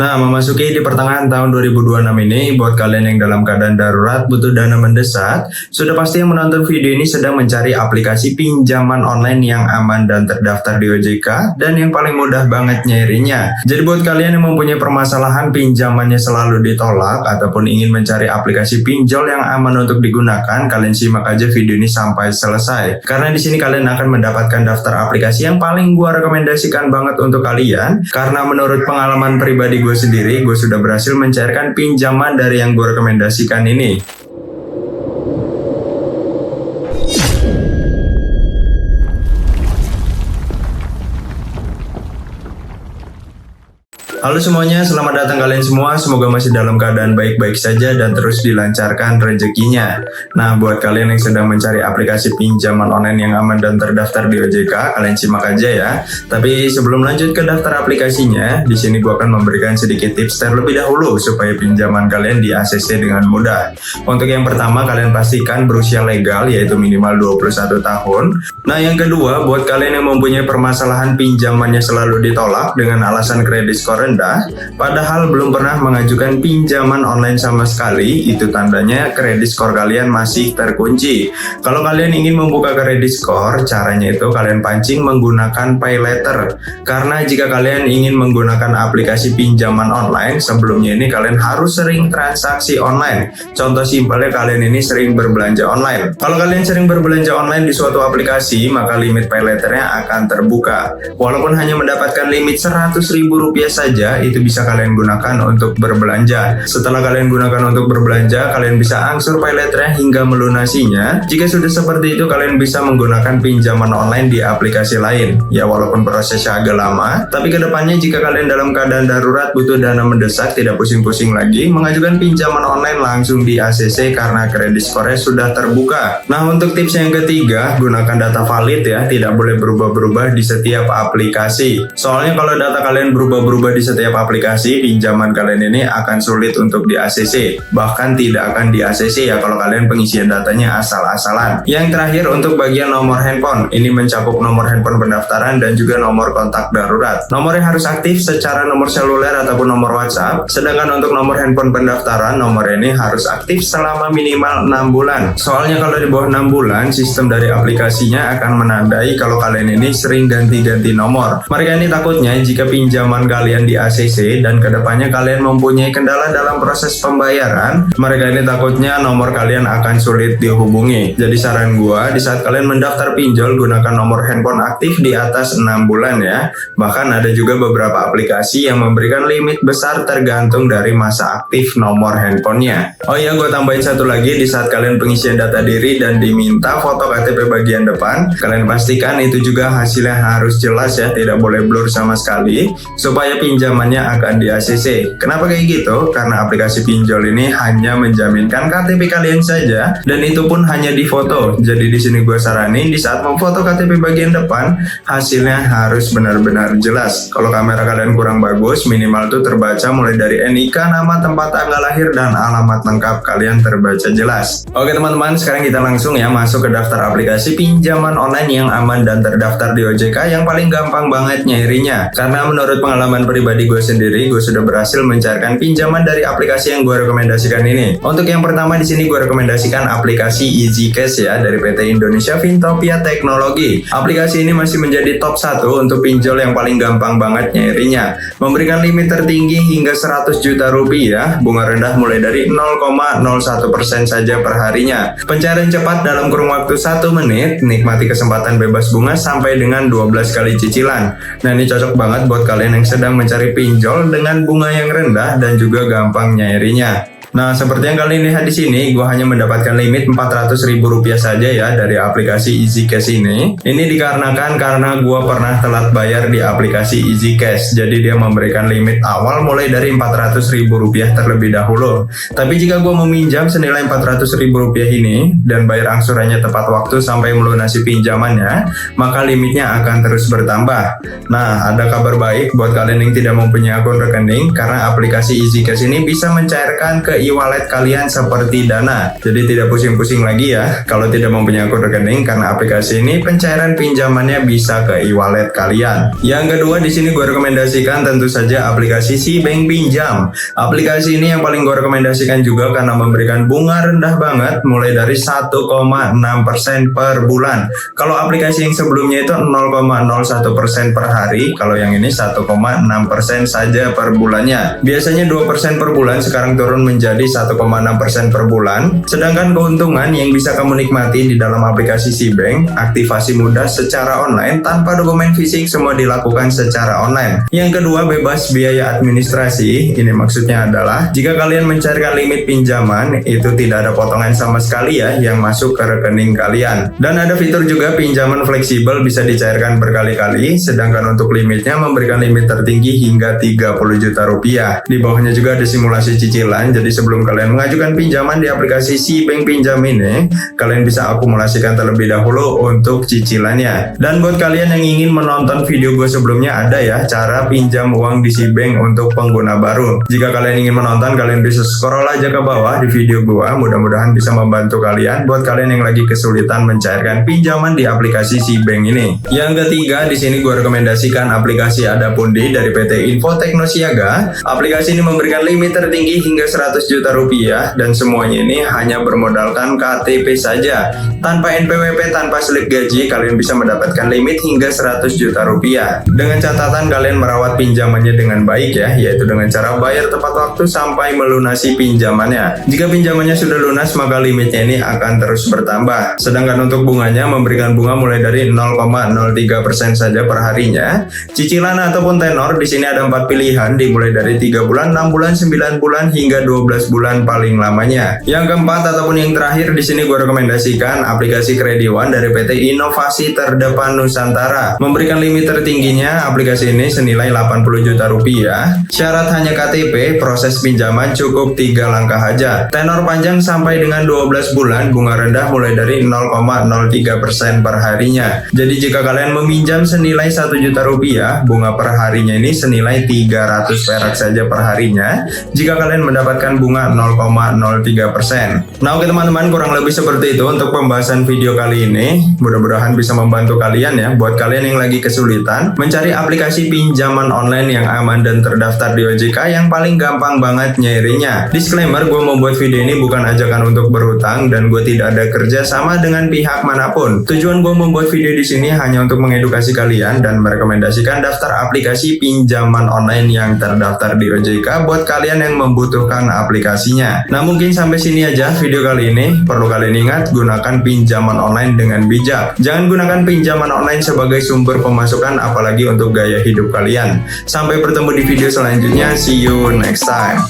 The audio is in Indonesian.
Nah, memasuki di pertengahan tahun 2026 ini, buat kalian yang dalam keadaan darurat butuh dana mendesak, sudah pasti yang menonton video ini sedang mencari aplikasi pinjaman online yang aman dan terdaftar di OJK dan yang paling mudah banget nyairinya. Jadi buat kalian yang mempunyai permasalahan pinjamannya selalu ditolak ataupun ingin mencari aplikasi pinjol yang aman untuk digunakan, kalian simak aja video ini sampai selesai. Karena di sini kalian akan mendapatkan daftar aplikasi yang paling gua rekomendasikan banget untuk kalian. Karena menurut pengalaman pribadi gue sendiri, gue sudah berhasil mencairkan pinjaman dari yang gue rekomendasikan ini. Halo semuanya, selamat datang kalian semua. Semoga masih dalam keadaan baik-baik saja dan terus dilancarkan rezekinya. Nah, buat kalian yang sedang mencari aplikasi pinjaman online yang aman dan terdaftar di OJK, kalian simak aja ya. Tapi sebelum lanjut ke daftar aplikasinya, di sini gua akan memberikan sedikit tips terlebih dahulu supaya pinjaman kalian di ACC dengan mudah. Untuk yang pertama, kalian pastikan berusia legal, yaitu minimal 21 tahun. Nah, yang kedua, buat kalian yang mempunyai permasalahan pinjamannya selalu ditolak dengan alasan kredit skor rendah, padahal belum pernah mengajukan pinjaman online sama sekali, itu tandanya kredit skor kalian masih terkunci. Kalau kalian ingin membuka kredit skor, caranya itu kalian pancing menggunakan pay letter. Karena jika kalian ingin menggunakan aplikasi pinjaman online, sebelumnya ini kalian harus sering transaksi online. Contoh simpelnya, kalian ini sering berbelanja online. Kalau kalian sering berbelanja online di suatu aplikasi, maka limit pay letternya akan terbuka. Walaupun hanya mendapatkan limit Rp100.000 saja, itu bisa kalian gunakan untuk berbelanja. Setelah kalian gunakan untuk berbelanja, kalian bisa angsur pay letternya hingga melunasinya. Jika sudah seperti itu, kalian bisa menggunakan pinjaman online di aplikasi lain. Ya, walaupun prosesnya agak lama, tapi kedepannya jika kalian dalam keadaan darurat butuh dana mendesak, tidak pusing-pusing lagi mengajukan pinjaman online langsung di ACC karena kredit skornya sudah terbuka. Nah, untuk tips yang ketiga, gunakan data valid ya, tidak boleh berubah-berubah di setiap aplikasi. Soalnya kalau data kalian berubah-berubah di setiap aplikasi, pinjaman kalian ini akan sulit untuk di ACC. Bahkan tidak akan di ACC ya kalau kalian pengisian datanya asal-asalan. Yang terakhir, untuk bagian nomor handphone, ini mencakup nomor handphone pendaftaran dan juga nomor kontak darurat. Nomornya harus aktif secara nomor seluler ataupun nomor WhatsApp. Sedangkan untuk nomor handphone pendaftaran, nomor ini harus aktif selama minimal 6 bulan. Soalnya kalau di bawah 6 bulan, sistem dari aplikasinya akan menandai kalau kalian ini sering ganti-ganti nomor. Mereka ini takutnya jika pinjaman kalian di ACC dan kedepannya kalian mempunyai kendala dalam proses pembayaran, mereka ini takutnya nomor kalian akan sulit dihubungi. Jadi saran gua, di saat kalian mendaftar pinjol, gunakan nomor handphone aktif di atas 6 bulan ya. Bahkan ada juga beberapa aplikasi yang memberikan limit besar tergantung dari masa aktif nomor handphonenya. Oh iya, gua tambahin satu lagi, di saat kalian pengisian data diri dan diminta foto KTP bagian depan, kalian pastikan itu juga hasilnya harus jelas ya, tidak boleh blur sama sekali, supaya pinjamannya akan di ACC. Kenapa kayak gitu? Karena aplikasi pinjol ini hanya menjaminkan KTP kalian saja, dan itu pun hanya di foto. Jadi di sini gue saranin di saat memfoto KTP bagian depan, hasilnya harus benar-benar jelas. Kalau kamera kalian kurang bagus, minimal tuh terbaca mulai dari NIK, nama, tempat tanggal lahir, dan alamat lengkap kalian terbaca jelas. Oke teman-teman, sekarang kita langsung ya masuk ke daftar aplikasi pinjaman online yang aman dan terdaftar di OJK yang paling gampang banget nyairinya. Karena menurut pengalaman pribadi gue sendiri, gue sudah berhasil mencairkan pinjaman dari aplikasi yang gue rekomendasikan ini. Untuk yang pertama di sini gue rekomendasikan aplikasi EasyCash ya, dari PT Indonesia Fintopia Teknologi. Aplikasi ini masih menjadi top 1 untuk pinjol yang paling gampang banget nyairinya. Memberikan limit tertinggi hingga 100 juta rupiah, bunga rendah mulai dari 0,01% saja per harinya. Pencairan cepat dalam kurun waktu 1 menit, nikmati kesempatan bebas bunga sampai dengan 12 kali cicilan. Nah, ini cocok banget buat kalian yang sedang mencari pinjol dengan bunga yang rendah dan juga gampang nyairinya. Nah, seperti yang kalian lihat di sini, gue hanya mendapatkan limit Rp400.000 saja ya dari aplikasi EasyCash ini. Ini dikarenakan karena gue pernah telat bayar di aplikasi EasyCash. Jadi dia memberikan limit awal mulai dari Rp400.000 terlebih dahulu. Tapi jika gue meminjam senilai Rp400.000 ini dan bayar angsurannya tepat waktu sampai melunasi pinjamannya, maka limitnya akan terus bertambah. Nah, ada kabar baik buat kalian yang tidak mempunyai akun rekening, karena aplikasi EasyCash ini bisa mencairkan ke e-wallet kalian seperti Dana. Jadi tidak pusing-pusing lagi ya kalau tidak mempunyai akun rekening, karena aplikasi ini pencairan pinjamannya bisa ke e-wallet kalian. Yang kedua di sini gue rekomendasikan tentu saja aplikasi SeaBank Pinjam. Aplikasi ini yang paling gue rekomendasikan juga karena memberikan bunga rendah banget mulai dari 1,6% per bulan. Kalau aplikasi yang sebelumnya itu 0,01% per hari, kalau yang ini 1,6% saja per bulannya. Biasanya 2% per bulan, sekarang turun menjadi 1,6% per bulan. Sedangkan keuntungan yang bisa kamu nikmati di dalam aplikasi SeaBank, aktivasi mudah secara online tanpa dokumen fisik, semua dilakukan secara online. Yang kedua, bebas biaya administrasi. Ini maksudnya adalah jika kalian mencarikan limit pinjaman, itu tidak ada potongan sama sekali ya yang masuk ke rekening kalian. Dan ada fitur juga pinjaman fleksibel, bisa dicairkan berkali-kali, sedangkan untuk limitnya memberikan limit tertinggi hingga 30 juta rupiah. Di bawahnya juga ada simulasi cicilan, jadi sebelum kalian mengajukan pinjaman di aplikasi SeaBank Pinjam ini, kalian bisa akumulasikan terlebih dahulu untuk cicilannya. Dan buat kalian yang ingin menonton video gue sebelumnya, ada ya cara pinjam uang di SeaBank untuk pengguna baru. Jika kalian ingin menonton, kalian bisa scroll aja ke bawah di video gue, mudah-mudahan bisa membantu kalian buat kalian yang lagi kesulitan mencairkan pinjaman di aplikasi SeaBank ini. Yang ketiga, di sini gue rekomendasikan aplikasi Adapundi dari PT Info Teknosiaga. Aplikasi ini memberikan limit tertinggi hingga 100 juta rupiah dan semuanya ini hanya bermodalkan KTP saja. Tanpa NPWP, tanpa slip gaji, kalian bisa mendapatkan limit hingga 100 juta rupiah. Dengan catatan kalian merawat pinjamannya dengan baik ya, yaitu dengan cara bayar tepat waktu sampai melunasi pinjamannya. Jika pinjamannya sudah lunas, maka limitnya ini akan terus bertambah. Sedangkan untuk bunganya memberikan bunga mulai dari 0,03% saja per harinya. Cicilan ataupun tenor di sini ada 4 pilihan, dimulai dari 3 bulan, 6 bulan, 9 bulan hingga 12 bulan paling lamanya. Yang keempat ataupun yang terakhir di sini gue rekomendasikan aplikasi Krediwan dari PT Inovasi Terdepan Nusantara. Memberikan limit tertingginya aplikasi ini senilai 80 juta rupiah. Syarat hanya KTP, proses pinjaman cukup 3 langkah aja. Tenor panjang sampai dengan 12 bulan, bunga rendah mulai dari 0,03% per harinya. Jadi jika kalian meminjam senilai 1 juta rupiah, bunga per harinya ini senilai 300 perak saja per harinya. Jika kalian mendapatkan bunga 0,03%. Nah oke teman-teman, kurang lebih seperti itu untuk pembahasan video kali ini. Mudah-mudahan bisa membantu kalian ya, buat kalian yang lagi kesulitan mencari aplikasi pinjaman online yang aman dan terdaftar di OJK yang paling gampang banget nyairinya. Disclaimer, gue membuat video ini bukan ajakan untuk berhutang dan gue tidak ada kerja sama dengan pihak manapun. Tujuan gue membuat video di sini hanya untuk mengedukasi kalian dan merekomendasikan daftar aplikasi pinjaman online yang terdaftar di OJK buat kalian yang membutuhkan aplikasinya. Nah mungkin sampai sini aja video kali ini. Perlu kalian ingat, gunakan pinjaman online dengan bijak. Jangan gunakan pinjaman online sebagai sumber pemasukan, apalagi untuk gaya hidup kalian. Sampai bertemu di video selanjutnya. See you next time.